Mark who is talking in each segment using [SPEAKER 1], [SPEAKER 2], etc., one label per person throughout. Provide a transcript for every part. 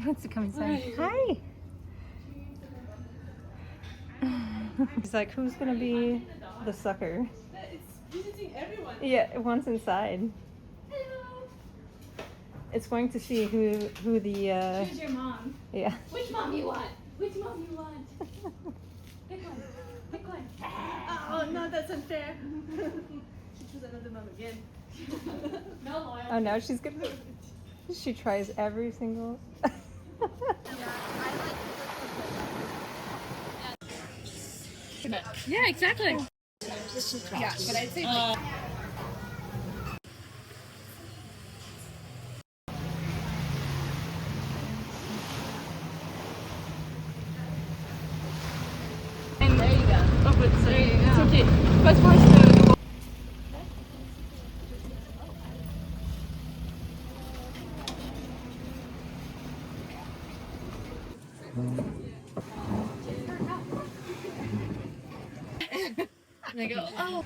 [SPEAKER 1] He wants to come inside. Hi. He's like, who's gonna be the sucker?
[SPEAKER 2] It's visiting everyone.
[SPEAKER 1] Yeah, once inside.
[SPEAKER 2] Hello.
[SPEAKER 1] It's going to see who the
[SPEAKER 2] Choose your mom.
[SPEAKER 1] yeah.
[SPEAKER 2] Which mom you want? Which mom you want? Pick one. Pick one. Oh no, that's unfair. She chose another mom again. No loyalty.
[SPEAKER 1] Oh, now she's gonna. She tries every single.
[SPEAKER 2] Yeah, exactly. Yeah, but I'd say. And there you go. Oh, but there you go. It's okay. But first, and I go, oh.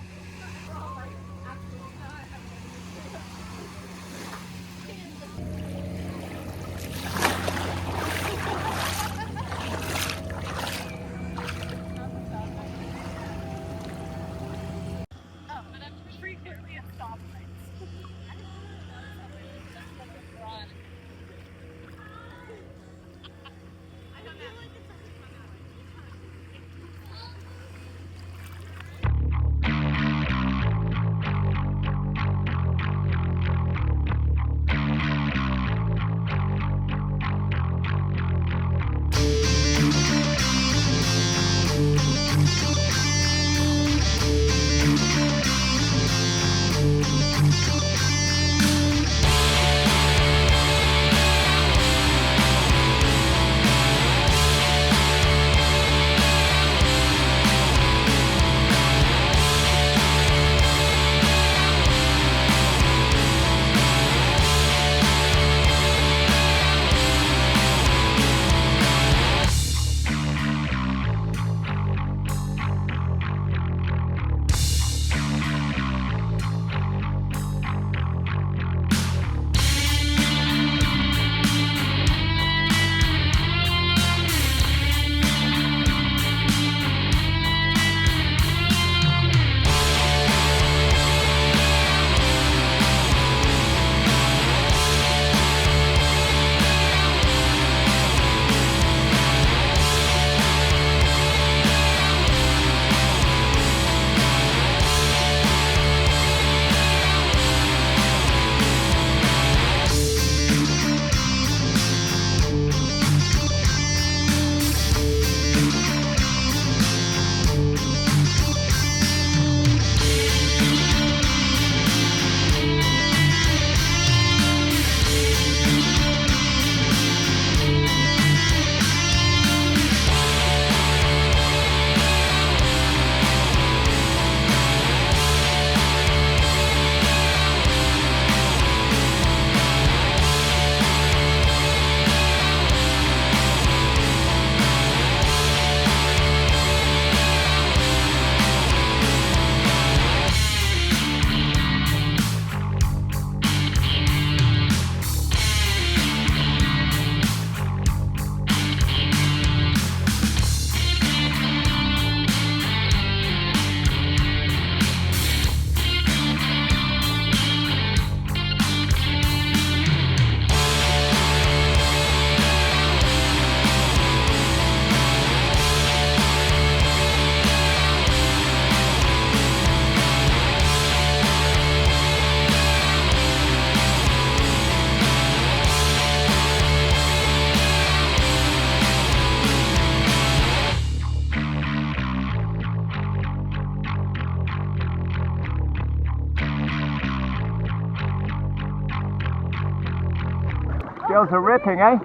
[SPEAKER 3] Girls are ripping, eh?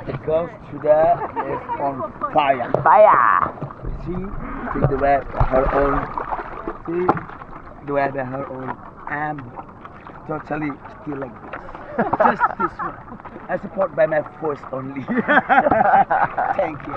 [SPEAKER 4] Because today is on fire.
[SPEAKER 3] Fire!
[SPEAKER 4] She take the web her own. See the web her own. I'm totally still like this. Just this one. I support by my force only. Thank you.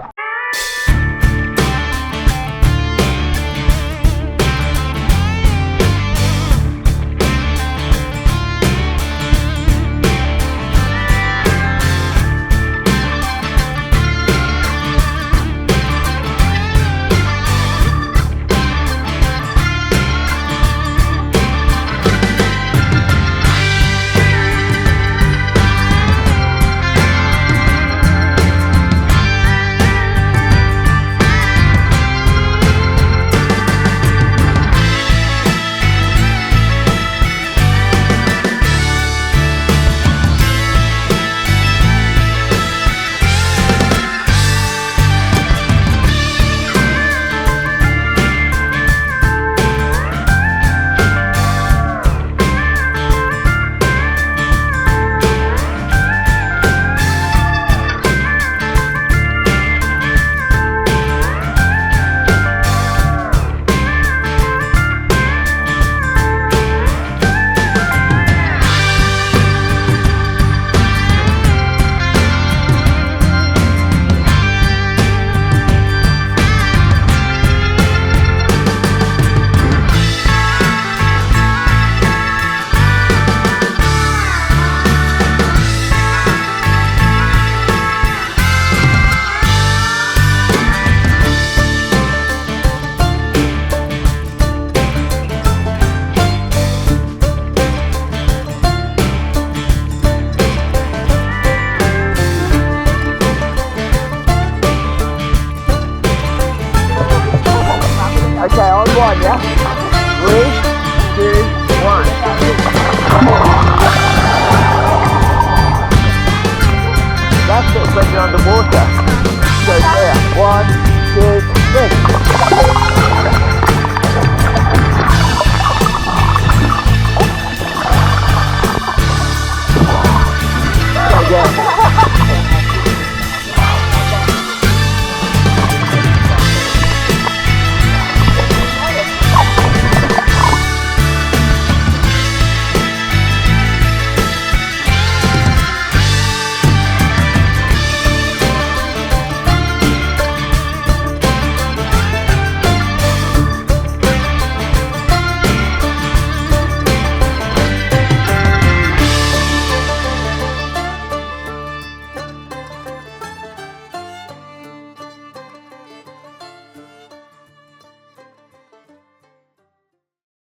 [SPEAKER 3] one, yeah? 3, 2, 1. That's it when you're underwater. Go there. 1, 2, 3.